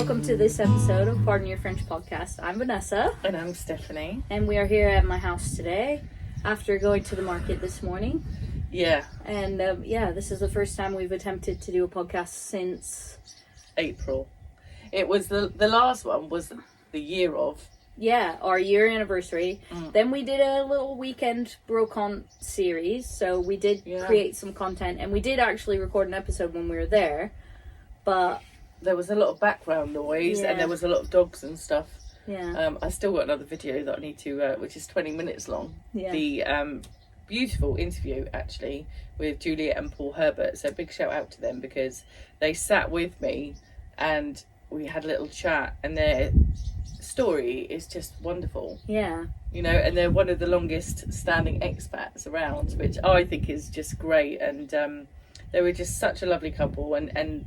welcome to this episode of Pardon Your French podcast. I'm Vanessa. And I'm Stephanie. And we are here at my house today after going to the market this morning. Yeah. And this is the first time we've attempted to do a podcast since April. It was the last one was the year of. Yeah, our year anniversary. Then we did a little weekend Brocon series. So we did create some content. And we did actually record an episode when we were there. But there was a lot of background noise and there was a lot of dogs and stuff. Yeah. I still got another video that I need to, which is 20 minutes long. Yeah. The beautiful interview, actually, with Juliet and Paul Herbert. So big shout out to them because they sat with me and we had a little chat and their story is just wonderful. Yeah. You know, and they're one of the longest standing expats around, which I think is just great. And they were just such a lovely couple and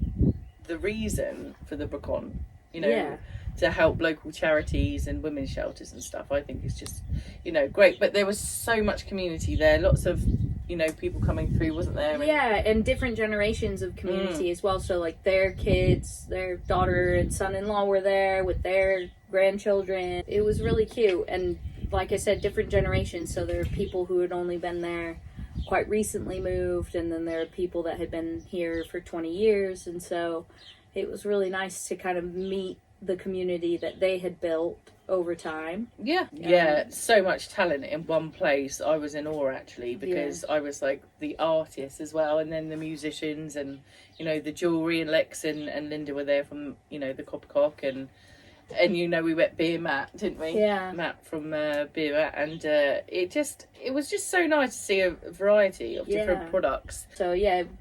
the reason for the Brocon, you know, to help local charities and women's shelters and stuff, I think is just, you know, great. But there was so much community there, lots of, you know, people coming through, wasn't there? And different generations of community as well. So like their kids, their daughter and son-in-law were there with their grandchildren. It was really cute. And like I said, different generations. So there are people who had only been there quite recently moved, and then there are people that had been here for 20 years, and so it was really nice to kind of meet the community that they had built over time. So much talent in one place. I was in awe actually, because I was like the artists as well, and then the musicians, and you know, the jewellery, and Lex and Linda were there from, you know, the Coppercock, and you know, we met Beer Matt, didn't we? Yeah. Matt from Beer Matt, and it was just so nice to see a variety of different products. So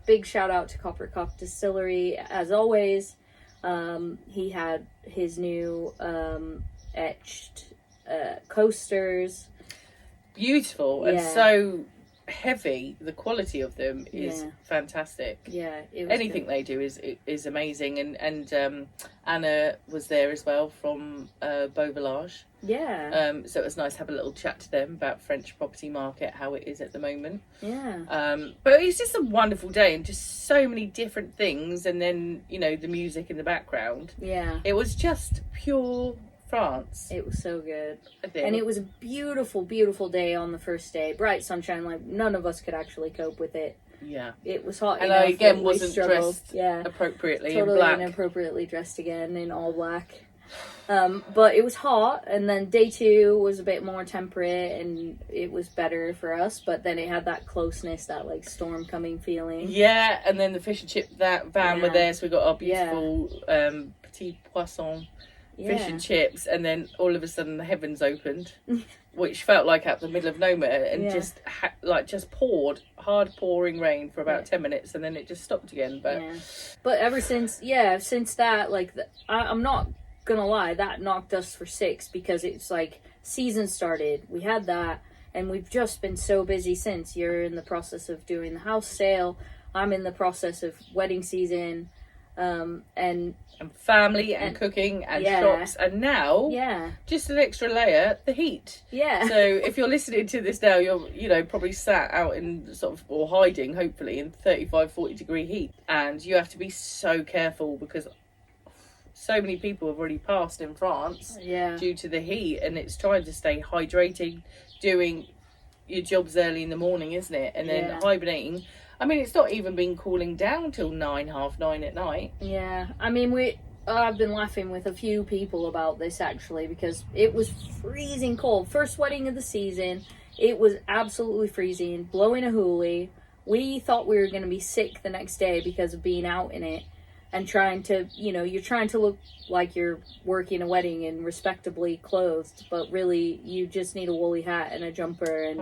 big shout out to Coppercock Distillery as always. He had his new etched coasters. Beautiful and so heavy. The quality of them is fantastic. Anything they do is amazing, and Anna was there as well from Beauvillage. So it was nice to have a little chat to them about French property market, how it is at the moment. But it's just a wonderful day and just so many different things, and then, you know, the music in the background. It was just pure France. It was so good. And it was a beautiful, beautiful day on the first day. Bright sunshine, like none of us could actually cope with it. It was hot. And I again wasn't dressed appropriately totally in black. Inappropriately dressed again in all black. But it was hot, and then day 2 was a bit more temperate and it was better for us, but then it had that closeness, that like storm coming feeling. And then the fish and chip van were there, so we got our beautiful petit poisson fish and chips, and then all of a sudden the heavens opened, which felt like out the middle of nowhere, and just just poured hard pouring rain for about 10 minutes, and then it just stopped again. But ever since that, like I'm not gonna lie, that knocked us for 6, because it's like season started, we had that, and we've just been so busy since. You're in the process of doing the house sale, I'm in the process of wedding season, and family and cooking and shops, and now just an extra layer, the heat. So if you're listening to this now, you're, you know, probably sat out in sort of, or hiding hopefully, in 35-40 degree heat, and you have to be so careful because so many people have already passed in France due to the heat, and it's trying to stay hydrated, doing your jobs early in the morning, isn't it, and then hibernating. I mean, it's not even been cooling down till 9, half 9 at night. I mean, I've been laughing with a few people about this actually, because it was freezing cold. First wedding of the season, it was absolutely freezing, blowing a hoolie. We thought we were going to be sick the next day because of being out in it and trying to, you know, you're trying to look like you're working a wedding and respectably clothed, but really you just need a woolly hat and a jumper and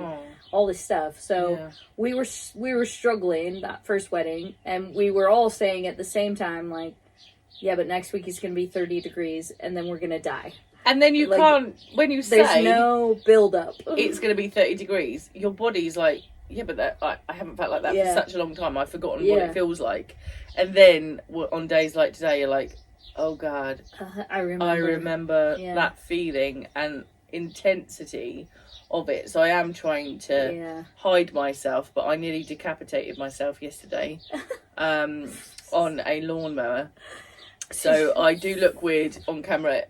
all this stuff. So we were struggling that first wedding, and we were all saying at the same time, like, but next week it's going to be 30 degrees and then we're going to die. And then you can't, when you say there's no build up, it's going to be 30 degrees, your body's like, but that I haven't felt like that for such a long time. I've forgotten what it feels like. And then on days like today, you're like, oh God, I remember that feeling and intensity of it. So I am trying to hide myself, but I nearly decapitated myself yesterday on a lawnmower. So I do look weird on camera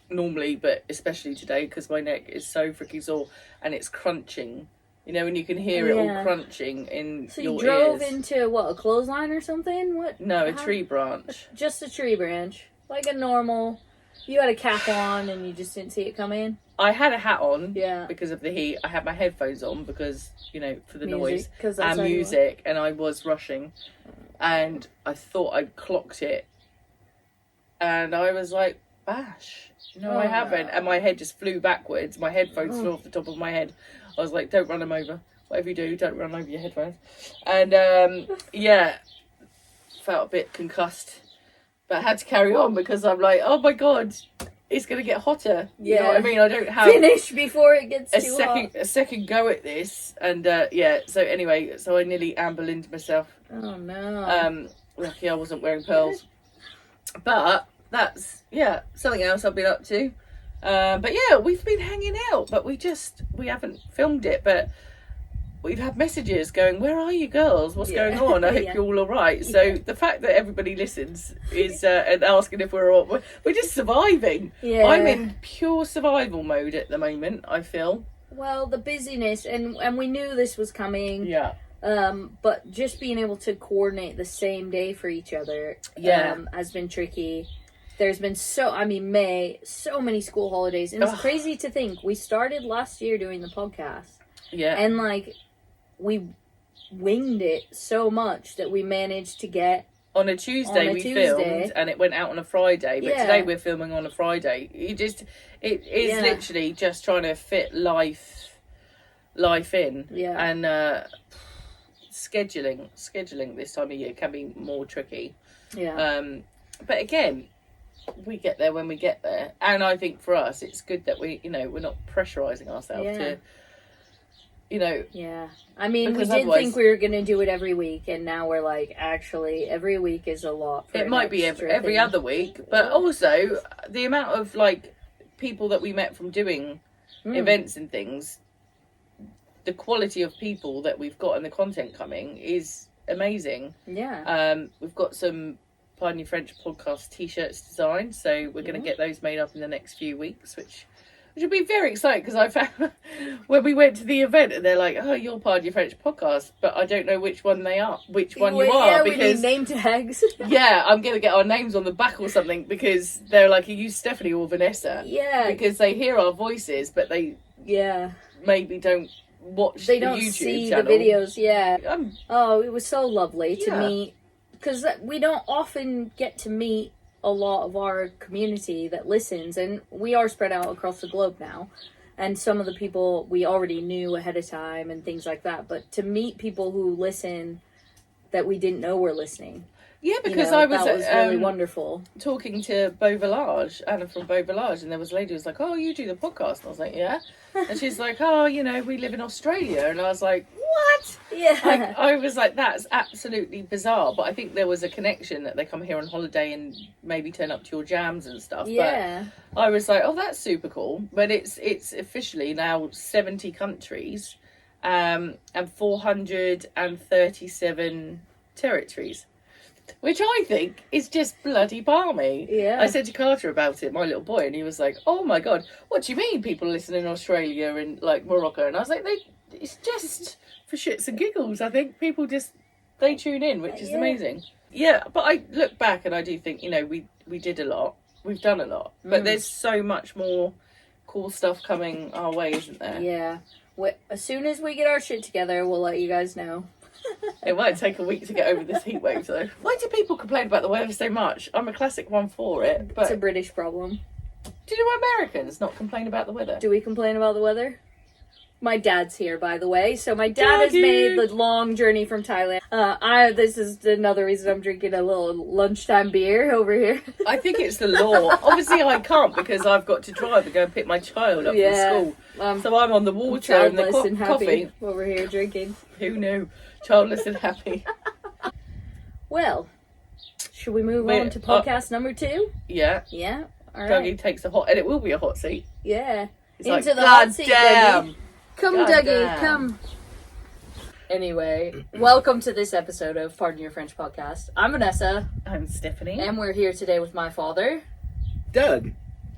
normally, but especially today because my neck is so freaking sore and it's crunching. You know, when you can hear it all crunching in your ears. So you drove into, what, a clothesline or something? What? No, a tree branch. Just a tree branch. Like a normal... You had a cap on and you just didn't see it come in? I had a hat on because of the heat. I had my headphones on because, you know, for the noise and music. And I was rushing. And I thought I clocked it. And I was like, bash. No, I haven't. And my head just flew backwards. My headphones flew off the top of my head. I was like, don't run them over. Whatever you do, don't run over your headphones. And, felt a bit concussed. But I had to carry on because I'm like, oh my God, it's going to get hotter. You know what I mean? I don't have... Finish before it gets too hot. A second go at this. And, so anyway, so I nearly ambulined myself. Oh, no. Lucky I wasn't wearing pearls. But that's, something else I've been up to. But yeah, we've been hanging out, but we haven't filmed it, but we've had messages going, where are you girls? What's going on? I hope you're all right. So the fact that everybody listens is, and asking if we're just surviving. Yeah. I'm in pure survival mode at the moment, I feel. Well, the busyness, and we knew this was coming. Yeah. But just being able to coordinate the same day for each other has been tricky. There's been so many school holidays. And it's crazy to think. We started last year doing the podcast. Yeah. And, we winged it so much that we managed to get... On a Tuesday filmed, and it went out on a Friday. But today we're filming on a Friday. It is literally just trying to fit life in. Yeah. And scheduling this time of year can be more tricky. Yeah. But again... we get there when we get there, and I think for us it's good that we're not pressurizing ourselves to I mean, we did think we were going to do it every week, and now we're like, actually every week is a lot for it might be every other week, but also the amount of people that we met from doing events and things, the quality of people that we've got and the content coming is amazing. We've got some Pardon Your French podcast t-shirts designed, so we're going to get those made up in the next few weeks, which will be very exciting because I found when we went to the event and they're like, oh, you're Pardon Your French podcast, but I don't know which one you are because we need name tags. I'm going to get our names on the back or something because they're like, are you Stephanie or Vanessa? Because they hear our voices, but they maybe don't watch the YouTube see channel. The videos. It was so lovely to meet. Because we don't often get to meet a lot of our community that listens, and we are spread out across the globe now, and some of the people we already knew ahead of time and things like that, but to meet people who listen that we didn't know were listening. Yeah, because I was really wonderful. Talking to Beau Village, Anna from Beau Village, and there was a lady who was like, oh, you do the podcast? And I was like, yeah. And she's like, oh, we live in Australia. And I was like, what? Yeah. I was like, that's absolutely bizarre. But I think there was a connection that they come here on holiday and maybe turn up to your jams and stuff. Yeah. But I was like, oh, that's super cool. But it's officially now 70 countries and 437 territories. Which I think is just bloody balmy. Yeah. I said to Carter about it, my little boy, and he was like, oh my God, what do you mean people listen in Australia and Morocco? And I was like, it's just for shits and giggles. I think people they tune in, which is amazing. Yeah, but I look back and I do think, we did a lot. We've done a lot. But there's so much more cool stuff coming our way, isn't there? Yeah. As soon as we get our shit together, we'll let you guys know. It might take a week to get over this heat wave, though. Why do people complain about the weather so much? I'm a classic one for it. But it's a British problem. Do you know Americans not complain about the weather? Do we complain about the weather? My dad's here, by the way. So my dad has made the long journey from Thailand. This is another reason I'm drinking a little lunchtime beer over here. I think it's the law. Obviously, I can't because I've got to drive and go and pick my child up from school. So I'm on the water and the coffee over here drinking. Who knew? Childless and happy. Well, should we move on to podcast number 2? Yeah. Yeah. All right. Dougie takes and it will be a hot seat. Yeah. It's into the hot seat, Dougie. Come, Dougie, come. Anyway, welcome to this episode of Pardon Your French podcast. I'm Vanessa. I'm Stephanie. And we're here today with my father, Doug.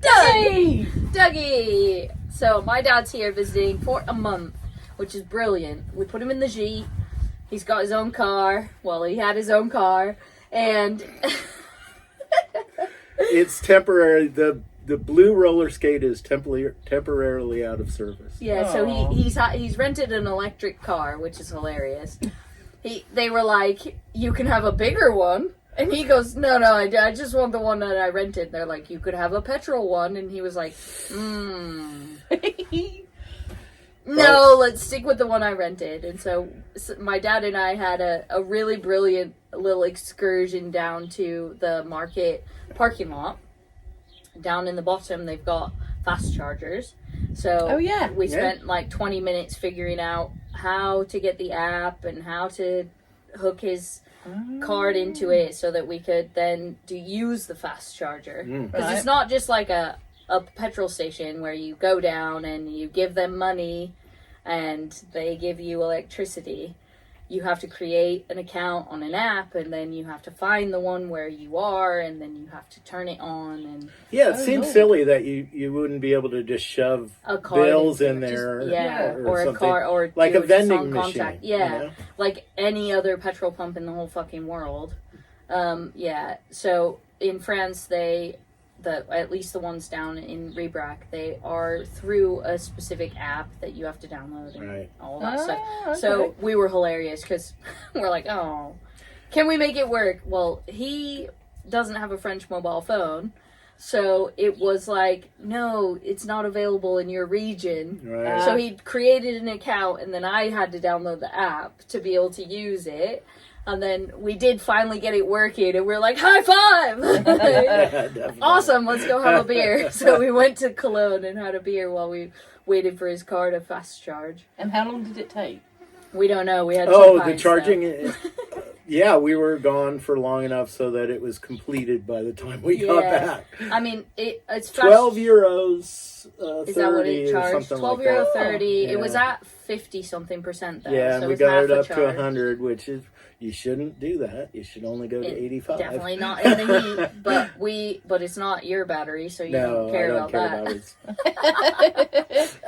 Hey! Dougie! So, my dad's here visiting for a month, which is brilliant. We put him in the Jeep. He's got his own car. Well, he had his own car. And... It's temporary. The blue roller skate is temporarily out of service. Yeah, so he's rented an electric car, which is hilarious. They were like, you can have a bigger one. And he goes, no, I just want the one that I rented. They're like, you could have a petrol one. And he was like, no, let's stick with the one I rented. And so my dad and I had a really brilliant little excursion down to the market parking lot. Down in the bottom, they've got fast chargers. So we spent like 20 minutes figuring out how to get the app and how to hook his card into it so that we could then use the fast charger. Because it's not just like a petrol station where you go down and you give them money and they give you electricity. You have to create an account on an app, and then you have to find the one where you are, and then you have to turn it on. And it seems silly that you wouldn't be able to just shove bills in there, or a car, or like a vending machine. Contact. Like any other petrol pump in the whole fucking world. So in France, at least the ones down in Rebrac, they are through a specific app that you have to download and all that stuff. Okay. So we were hilarious because we're like, oh, can we make it work? Well, he doesn't have a French mobile phone, so it was like, no, it's not available in your region. Right. So he created an account, and then I had to download the app to be able to use it. And then we did finally get it working, and we're like, high five! Awesome, let's go have a beer. So we went to Cologne and had a beer while we waited for his car to fast charge. And how long did it take? We don't know. We had 2 pints, the charging... we were gone for long enough so that it was completed by the time we got back. I mean, it's... 12 euros, 30 is that what it charged? 12 euro 30. Yeah. It was at 50-something% though. Yeah, so we got it up to 100, which is... You shouldn't do that. You should only go to 85. Definitely not in the heat, but it's not your battery, so you don't care about that.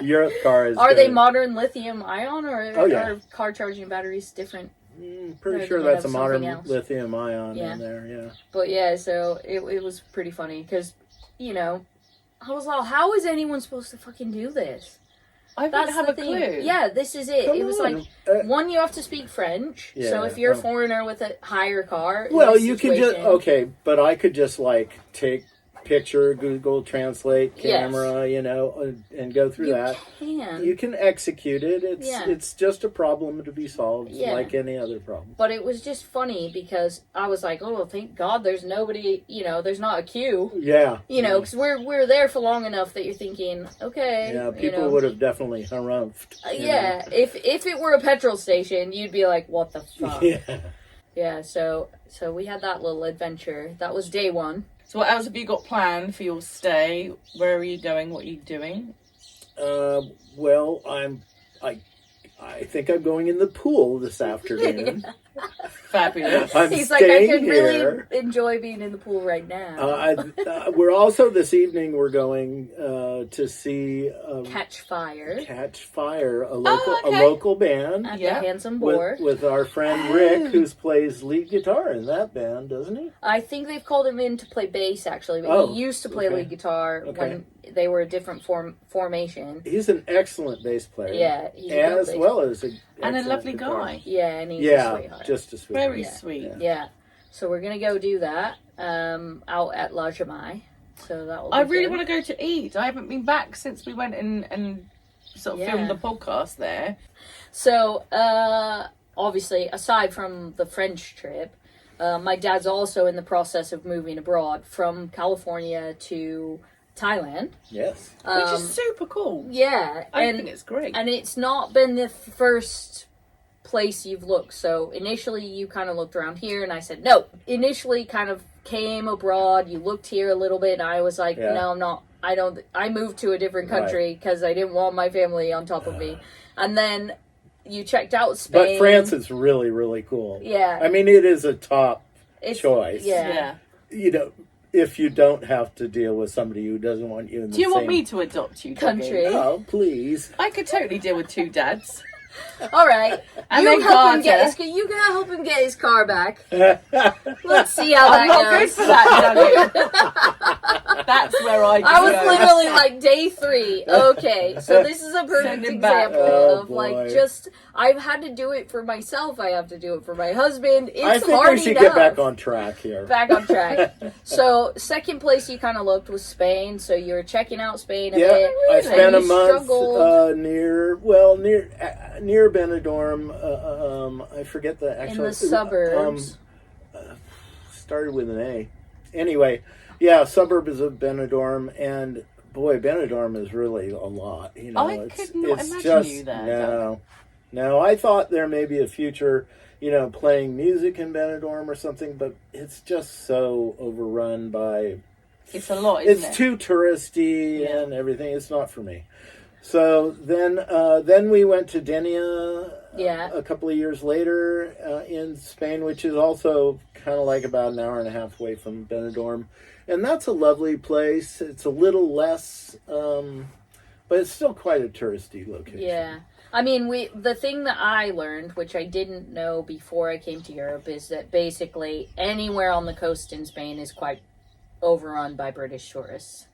Your car is... Are they modern lithium ion, or are car charging batteries different? Pretty sure that's a modern lithium ion in there, But so it was pretty funny, because, I was like, how is anyone supposed to fucking do this? I don't have a clue. Yeah, this is it. It was like, one, you have to speak French. Yeah, so if you're a foreigner with a higher car... Well, you can just... Okay, but I could just, take picture, Google Translate, camera, and go through that. You can execute it. It's just a problem to be solved, like any other problem. But it was just funny because I was like, oh, thank God there's nobody, there's not a queue. Yeah. Because we're there for long enough that you're thinking, okay. Yeah, people would have definitely harumphed. If it were a petrol station, you'd be like, what the fuck? Yeah, so we had that little adventure. That was day one. So what else have you got planned for your stay? Where are you going? What are you doing? Well, I think I'm going in the pool this afternoon. Fabulous. He's like, I could really enjoy being in the pool right now. We're also, this evening, we're going to see... Catch Fire, a local band. At the Handsome Boar. With our friend Rick, who plays lead guitar in that band, doesn't he? I think they've called him in to play bass, actually. But he used to play lead guitar when they were a different formation. He's an excellent bass player. Yeah. As well as a lovely guy. Yeah, and he's a sweetheart. Just a sweetheart. Very sweet. Yeah. So we're going to go do that out at La Jamaille. So that will be I really want to go to eat. I haven't been back since we went and sort of filmed the podcast there. So, obviously, aside from the French trip, my dad's also in the process of moving abroad from California to Thailand. Yes. Which is super cool. Yeah. I think it's great. And it's not been the first place you've looked. So initially you kind of looked around here and I said, no. Initially kind of came abroad. You looked here a little bit and I was like, no, I'm not. I moved to a different country because I didn't want my family on top of me. And then you checked out Spain. But France is really, really cool. Yeah. I mean, it is a top choice. Yeah. You know, if you don't have to deal with somebody who doesn't want you in the Do you want same me to adopt you, country? Oh, please. I could totally deal with 2 dads. All right. And you then help him Carter. you gotta help him get his car back. Let's see how that I'm not good goes. for that, Johnny. That's where I was go. literally like day 3. Okay, so this is a perfect Send him back. example Oh, of boy. like just I've had to do it for myself. I have to do it for my husband. It's I think hard we should enough. get back on track here. Back on track. So second place you kind of looked was Spain. So you were checking out Spain a Yeah, bit. I spent a you month struggled. near Benidorm. I forget the actual... In the suburbs. Started with an A. Anyway, yeah, suburbs of Benidorm, and boy, Benidorm is really a lot. You know, I could not imagine you there. No, I thought there may be a future, you know, playing music in Benidorm or something, but it's just so overrun by... It's a lot, isn't it? It's too touristy and everything. It's not for me. So then we went to Denia a couple of years later in Spain, which is also kind of like about an hour and a half away from Benidorm. And that's a lovely place. It's a little less, but it's still quite a touristy location. Yeah. I mean, the thing that I learned, which I didn't know before I came to Europe, is that basically anywhere on the coast in Spain is quite overrun by British tourists.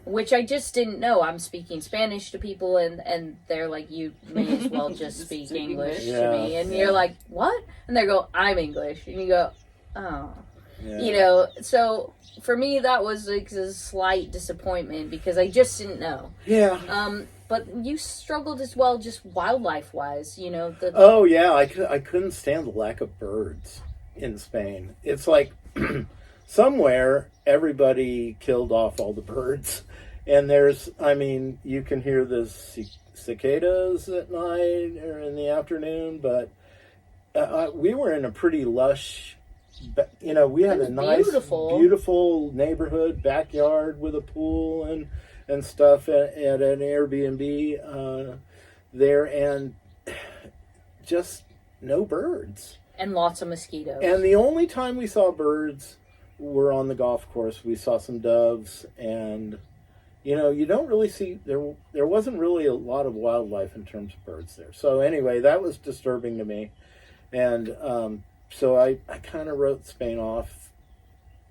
Which I just didn't know. I'm speaking Spanish to people, and they're like, you may as well just speak English to me. And you're like, what? And they go, I'm English. And you go, oh. Yeah. You know, so for me, that was like a slight disappointment because I just didn't know. Yeah. But you struggled as well, just wildlife-wise, you know. Oh, yeah. I couldn't stand the lack of birds in Spain. It's like... Somewhere, everybody killed off all the birds. And you can hear the cicadas at night or in the afternoon, but we were in a pretty lush, we had a nice, beautiful neighborhood, backyard with a pool and stuff at an Airbnb there, and just no birds. And lots of mosquitoes. And the only time we saw birds... We're on the golf course. We saw some doves, and you don't really see there wasn't really a lot of wildlife in terms of birds there. So anyway, that was disturbing to me, and so I kind of wrote Spain off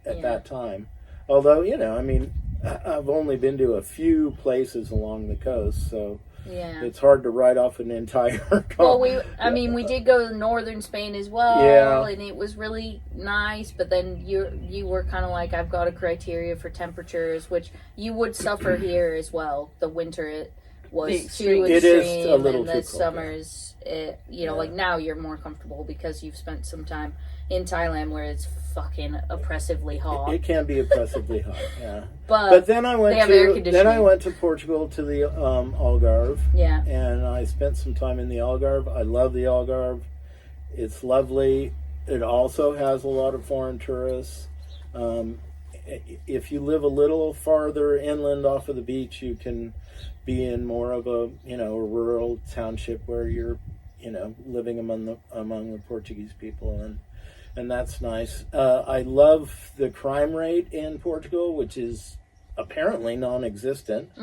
at that time. Although I've only been to a few places along the coast, so. Yeah. It's hard to write off an entire Well, we did go to northern Spain as well, and it was really nice, but then you were kind of like, I've got a criteria for temperatures, which you would suffer here as well. The winter was too extreme, it is a little and too the cold, summers, like now you're more comfortable because you've spent some time in Thailand where it's fucking oppressively hot. It can be oppressively hot, yeah. But then I went to Portugal to the Algarve. Yeah. And I spent some time in the Algarve. I love the Algarve. It's lovely. It also has a lot of foreign tourists. If you live a little farther inland off of the beach, you can be in more of a rural township where you're living among the Portuguese people, and that's nice. I love the crime rate in Portugal, which is apparently non-existent.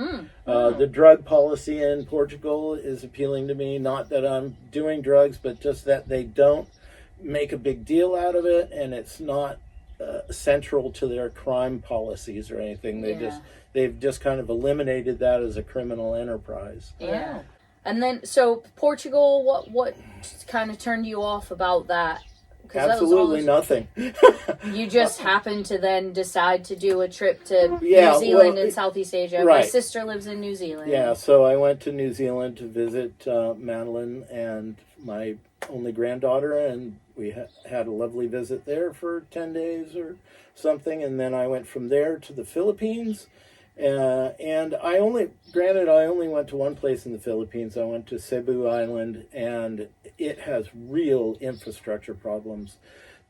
The drug policy in Portugal is appealing to me. Not that I'm doing drugs, but just that they don't make a big deal out of it, and it's not central to their crime policies or anything. They've just kind of eliminated that as a criminal enterprise. Yeah. And then, so Portugal, what kind of turned you off about that? Absolutely nothing. You just happened to then decide to do a trip to New Zealand and Southeast Asia. Right. My sister lives in New Zealand. Yeah, so I went to New Zealand to visit Madeline and my only granddaughter, and we had a lovely visit there for 10 days or something, and then I went from there to the Philippines. And I only went to one place in the Philippines. I went to Cebu Island, and it has real infrastructure problems.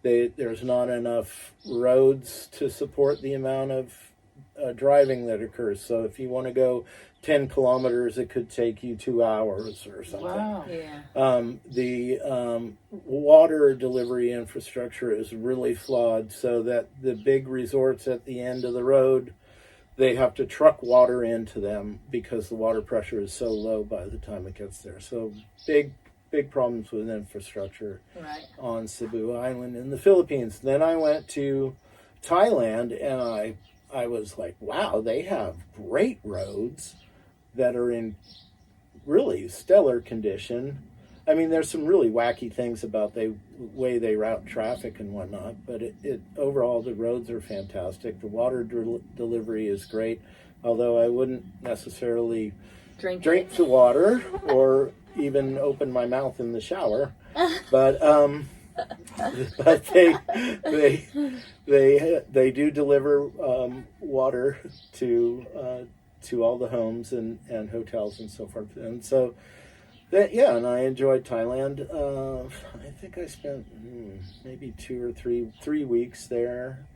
There's not enough roads to support the amount of driving that occurs. So if you want to go 10 kilometers, it could take you 2 hours or something. Wow. Yeah. The water delivery infrastructure is really flawed, so that the big resorts at the end of the road, they have to truck water into them because the water pressure is so low by the time it gets there. So big problems with infrastructure on Cebu Island in the Philippines. Then I went to Thailand, and I was like, wow, they have great roads that are in really stellar condition. I mean, there's some really wacky things about the way they route traffic and whatnot, but it overall, the roads are fantastic. The water delivery is great, although I wouldn't necessarily drink the water or even open my mouth in the shower. But they do deliver water to all the homes and hotels and so forth. And so and I enjoyed Thailand. I think I spent maybe 2 or 3 weeks there,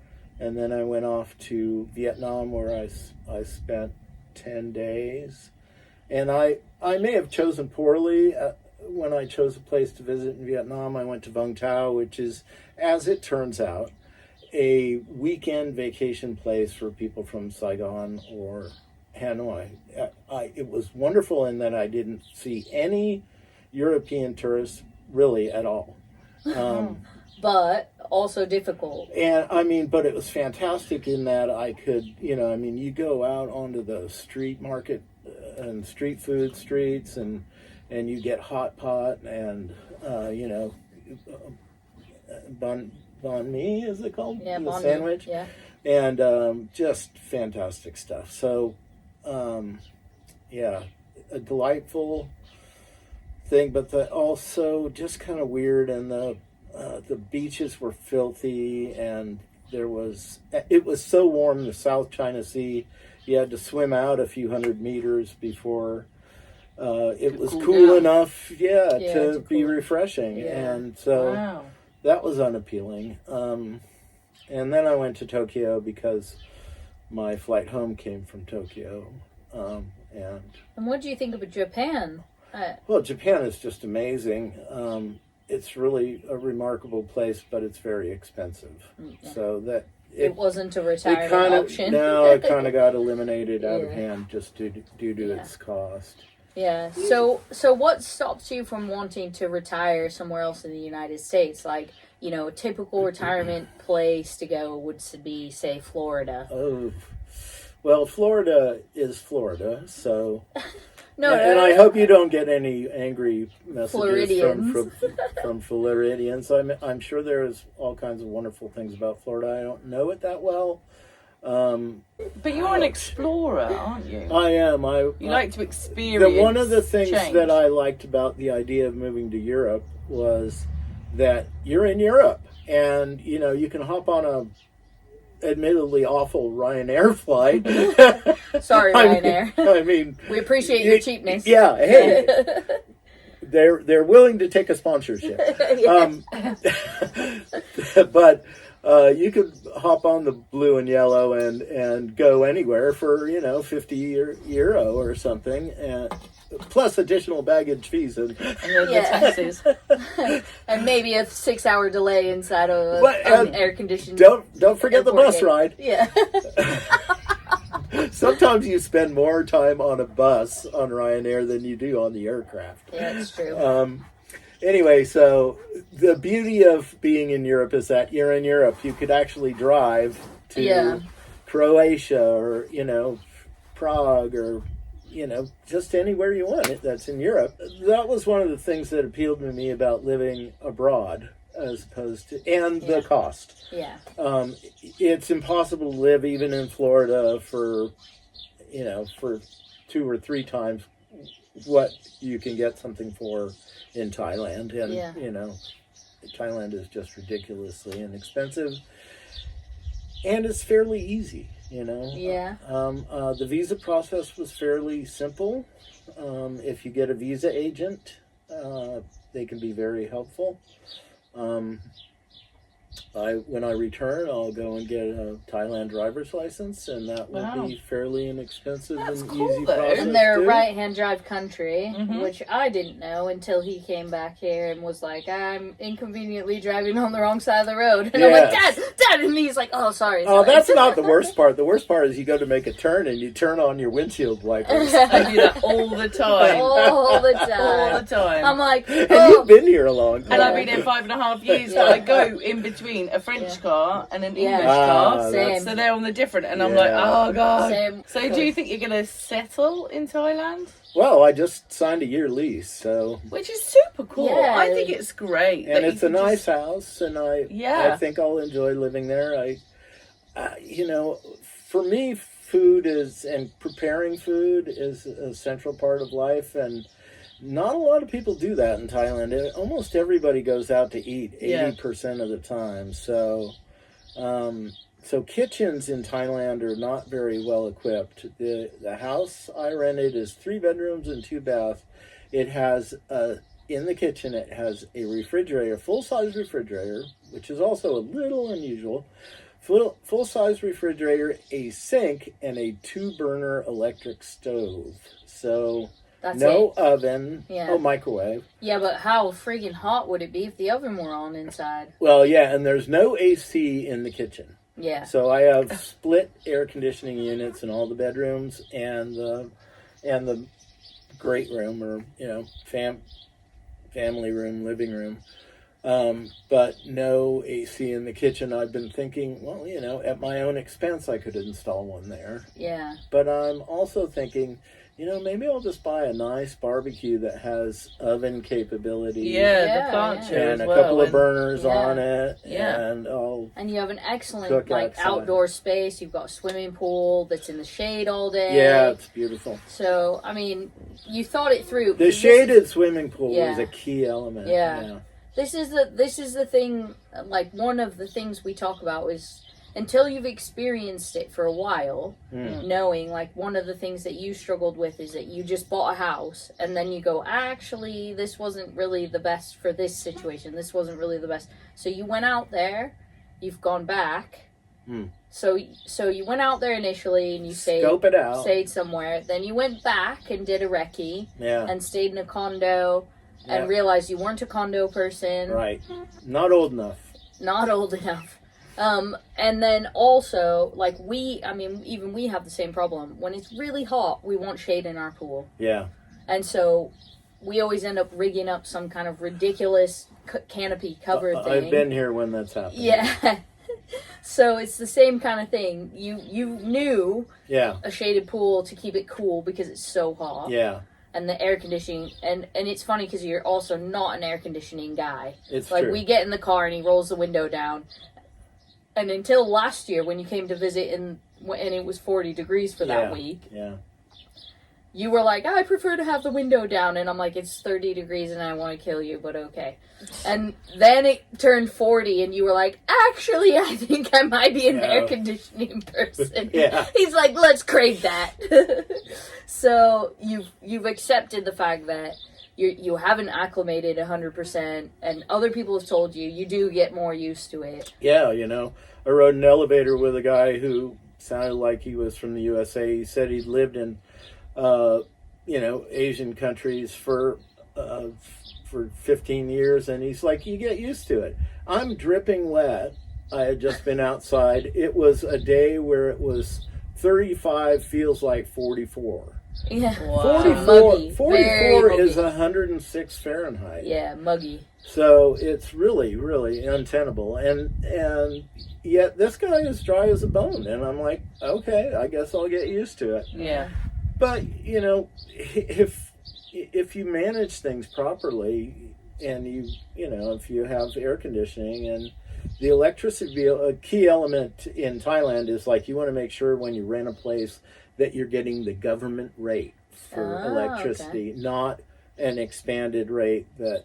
and then I went off to Vietnam, where I spent 10 days. And I may have chosen poorly. When I chose a place to visit in Vietnam, I went to Vung Tau, which is, as it turns out, a weekend vacation place for people from Saigon or Hanoi. It was wonderful in that I didn't see any European tourists really at all. But also difficult. And I mean, but it was fantastic in that I could, you go out onto the street market and street food streets, and you get hot pot and banh mi, is it called? Yeah, the sandwich. Yeah. And just fantastic stuff. So a delightful thing, but also just kind of weird. And the beaches were filthy, and it was so warm, the South China Sea. You had to swim out a few hundred meters before it was cool enough, to be refreshing. Yeah. And so that was unappealing. And then I went to Tokyo because my flight home came from Tokyo. And what do you think of Japan? Well, Japan is just amazing. It's really a remarkable place, but it's very expensive. Yeah. So that it wasn't a retirement option. No, it kind of got eliminated out of hand just due to its cost. Yeah. So what stops you from wanting to retire somewhere else in the United States? Like, a typical retirement place to go would be, say, Florida. Oh, well, Florida is Florida, so. No, and I hope you don't get any angry messages from Floridians. I'm sure there's all kinds of wonderful things about Florida. I don't know it that well. But you're an explorer, aren't you? I am. You like to experience. One of the things change. that I liked about the idea of moving to Europe was that you're in Europe, and you can hop on a admittedly awful Ryanair flight. Sorry, Ryanair. I mean, we appreciate your cheapness. Yeah, hey, they're willing to take a sponsorship. But you could hop on the blue and yellow and go anywhere for 50 euro or something, and plus additional baggage fees and the taxes, and maybe a 6-hour delay inside of an air conditioned. Don't forget the bus ride. Yeah. Sometimes you spend more time on a bus on Ryanair than you do on the aircraft. Yeah, that's true. Anyway, so the beauty of being in Europe is that you're in Europe. You could actually drive to Croatia or, Prague or, just anywhere you want that's in Europe. That was one of the things that appealed to me about living abroad, as opposed to, and the cost. Yeah. It's impossible to live even in Florida for 2 or 3 times what you can get something for in Thailand. And, Thailand is just ridiculously inexpensive. And it's fairly easy, Yeah. The visa process was fairly simple. If you get a visa agent, they can be very helpful. when I return, I'll go and get a Thailand driver's license, and that will be fairly inexpensive and easy process. And they're a right-hand drive country, which I didn't know until he came back here and was like, I'm inconveniently driving on the wrong side of the road. And I'm like, Dad! And he's like, oh, sorry. Oh, that's not the worst part. The worst part is you go to make a turn and you turn on your windshield wipers. I do that all the time. All the time. I'm like, oh. And you've been here a long time. And I've been here 5.5 years, but I go in between a French car and an English car. Same. So they're on the different, and I'm like, oh God. Same. So do you think you're going to settle in Thailand? Well, I just signed a year lease, so... Which is super cool. Yeah. I think it's great. And it's a nice house, and I think I'll enjoy living there. For me, food and preparing food is a central part of life, and not a lot of people do that in Thailand. Almost everybody goes out to eat 80% of the time. So kitchens in Thailand are not very well equipped. The house I rented is 3 bedrooms and 2 baths. It has in the kitchen it has a refrigerator, full-size refrigerator, which is also a little unusual. Full-size refrigerator, a sink, and a 2-burner electric stove. So... That's no oven. Yeah. Oh, microwave. Yeah, but how friggin' hot would it be if the oven were on inside? Well, yeah, and there's no AC in the kitchen. Yeah. So I have split air conditioning units in all the bedrooms and the great room, or family room, living room. But no AC in the kitchen. I've been thinking, well, at my own expense, I could install one there. Yeah. But I'm also thinking, maybe I'll just buy a nice barbecue that has oven capability. Yeah, the plancha and as a couple of burners Yeah. on it. Yeah. And you have an excellent cook outside. outdoor space. You've got a swimming pool that's in the shade all day. Yeah, it's beautiful. So, I mean, you thought it through. The shaded swimming pool is a key element. Yeah. This is the thing, like, one of the things we talk about is, until you've experienced it for a while, knowing, like, one of the things that you struggled with is that you just bought a house, and then you go, actually, this wasn't really the best for this situation. This wasn't really the best. So you went out there, you've gone back. So you went out there initially, and you stayed somewhere. Then you went back and did a recce, and stayed in a condo, and realized you weren't a condo person. Right. Not old enough. And then also, like, even we have the same problem. When it's really hot, we want shade in our pool. Yeah. And so we always end up rigging up some kind of ridiculous canopy cover thing. I've been here when that's happened. Yeah. So it's the same kind of thing. You knew a shaded pool to keep it cool because it's so hot. Yeah. And the air conditioning, and it's funny because you're also not an air conditioning guy. It's like, true. we get in the car and he rolls the window down. And until last year, when you came to visit and it was 40 degrees for that week, you were like, I prefer to have the window down. And I'm like, it's 30 degrees and I want to kill you, but okay. And then it turned 40 and you were like, actually, I think I might be an air conditioning person. He's like, let's crave that. So you've accepted the fact that you haven't acclimated 100%, and other people have told you do get more used to it. Yeah, I rode an elevator with a guy who sounded like he was from the USA. He said he'd lived in, Asian countries for 15 years, and he's like, you get used to it. I'm dripping wet. I had just been outside. It was a day where it was 35, feels like 44. Yeah. Wow. 44 is 106 Fahrenheit. Yeah, muggy. So it's really, really untenable. And yet this guy is dry as a bone. And I'm like, okay, I guess I'll get used to it. Yeah. But, if you manage things properly, and if you have air conditioning, and the electricity, a key element in Thailand is, like, you want to make sure when you rent a place that you're getting the government rate for electricity, not an expanded rate that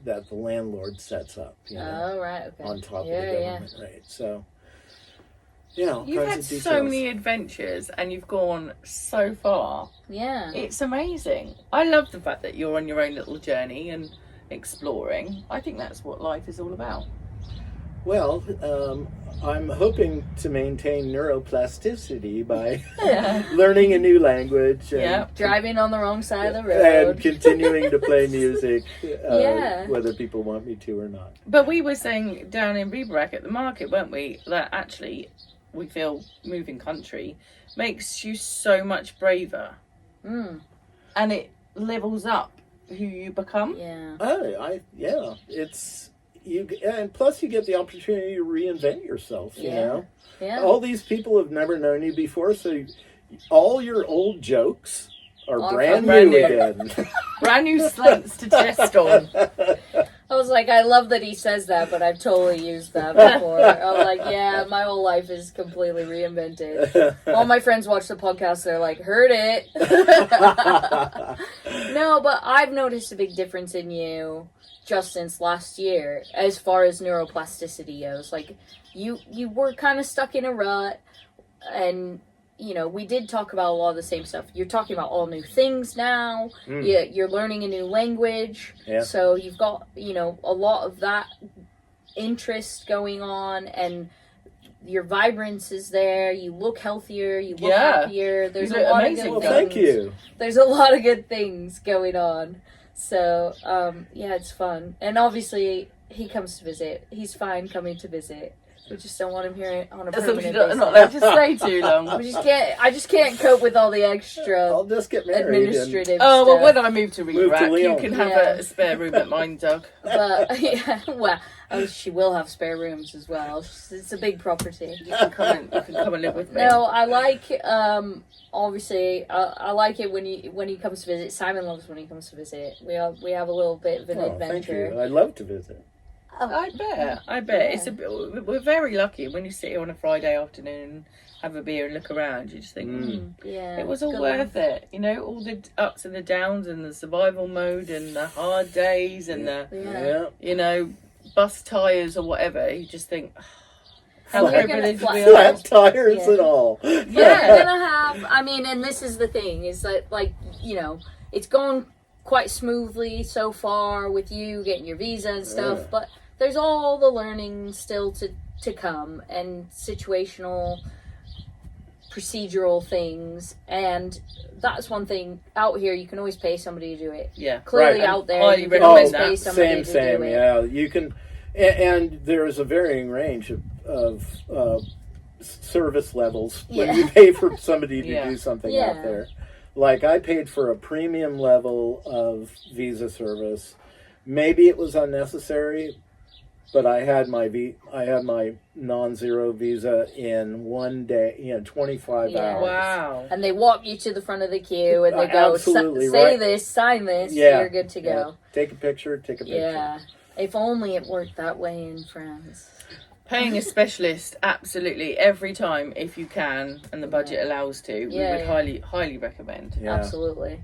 that the landlord sets up. On top of the government rate. So, you've had so many adventures and you've gone so far. Yeah, it's amazing. I love the fact that you're on your own little journey and exploring. I think that's what life is all about. Well, I'm hoping to maintain neuroplasticity by learning a new language. And driving on the wrong side of the road. And continuing to play music, whether people want me to or not. But we were saying down in Rebrack at the market, weren't we, that actually we feel moving country makes you so much braver. Mm. And it levels up who you become. Yeah. It's you, and plus you get the opportunity to reinvent yourself. You know, all these people have never known you before, so all your old jokes are brand new again. Brand new slants to test on. I was like, I love that he says that, but I've totally used that before. I'm like, yeah, my whole life is completely reinvented. All my friends watch the podcast, they're like, heard it. No, but I've noticed a big difference in you just since last year as far as neuroplasticity goes. Like, you were kind of stuck in a rut, and you know, we did talk about a lot of the same stuff. You're talking about all new things now. You're learning a new language. Yeah. So you've got, you know, a lot of that interest going on, and your vibrance is there. You look healthier. You look happier. There's a lot of good things. Thank you. There's a lot of good things going on. So, it's fun. And obviously, he comes to visit. He's fine coming to visit. We just don't want him here on a permanent basis. Not allowed to stay too long. I just can't cope with all the extra I'll just get married administrative stuff. Oh, well, when I move to Rebrack, you can have a spare room at mine, Doug. But, she will have spare rooms as well. It's a big property. You can come and live with me. No, I like, obviously, I like it when he comes to visit. Simon loves when he comes to visit. We have a little bit of an adventure. Thank you. I'd love to visit. I bet. Yeah. We're very lucky when you sit here on a Friday afternoon and have a beer and look around. You just think, it was all worth it. You know, all the ups and the downs and the survival mode and the hard days and you know, bus tires or whatever. You just think, how privileged we are. Flat tires and all. Yeah, you're gonna have. I mean, and this is the thing: is that, like, you know, it's going quite smoothly so far with you getting your visa and stuff, but there's all the learning still to come, and situational, procedural things, and that's one thing out here. You can always pay somebody to do it. Yeah, clearly out there, you can always pay somebody to do it. Yeah, you can, and there's a varying range of service levels when you pay for somebody to do something out there. Like, I paid for a premium level of visa service. Maybe it was unnecessary, but I had my non-zero visa in one day, 25 hours. Wow. And they walk you to the front of the queue and they go, say this, sign this, you're good to go. Yeah. Take a picture. Yeah. If only it worked that way in France. Paying a specialist, absolutely, every time, if you can, and the budget allows to, we would highly recommend. Yeah. Absolutely.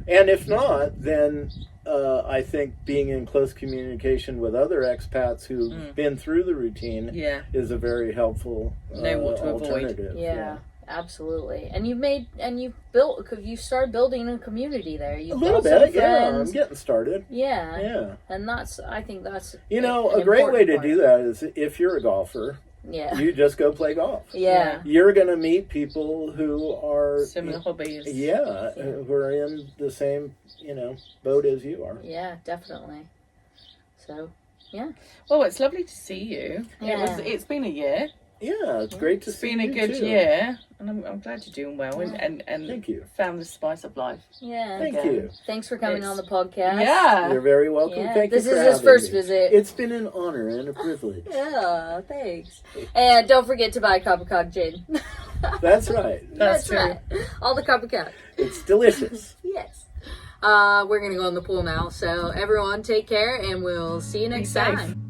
And if not, then I think being in close communication with other expats who've been through the routine is a very helpful alternative. Yeah. Absolutely. And you started building a community there. A little bit, I'm getting started. Yeah. And I think that's a great way to do that is if you're a golfer, you just go play golf. Yeah. You're going to meet people who are similar hobbies. Yeah, who are in the same, boat as you are. Yeah, definitely. So, yeah. Well, it's lovely to see you. Yeah. It's been a year. Yeah, it's great to see you. It's been a good year, and I'm glad you're doing well and thank you. Found the spice of life. Yeah. Thank you. Thanks for coming on the podcast. Yeah. You're very welcome. Yeah. Thank you for having me. This is his first visit. It's been an honor and a privilege. Yeah, thanks. And don't forget to buy a cup of cock gin. That's right. That's true. Right. All the cup of cock. It's delicious. Yes. We're going to go in the pool now. So everyone take care and we'll see you next time.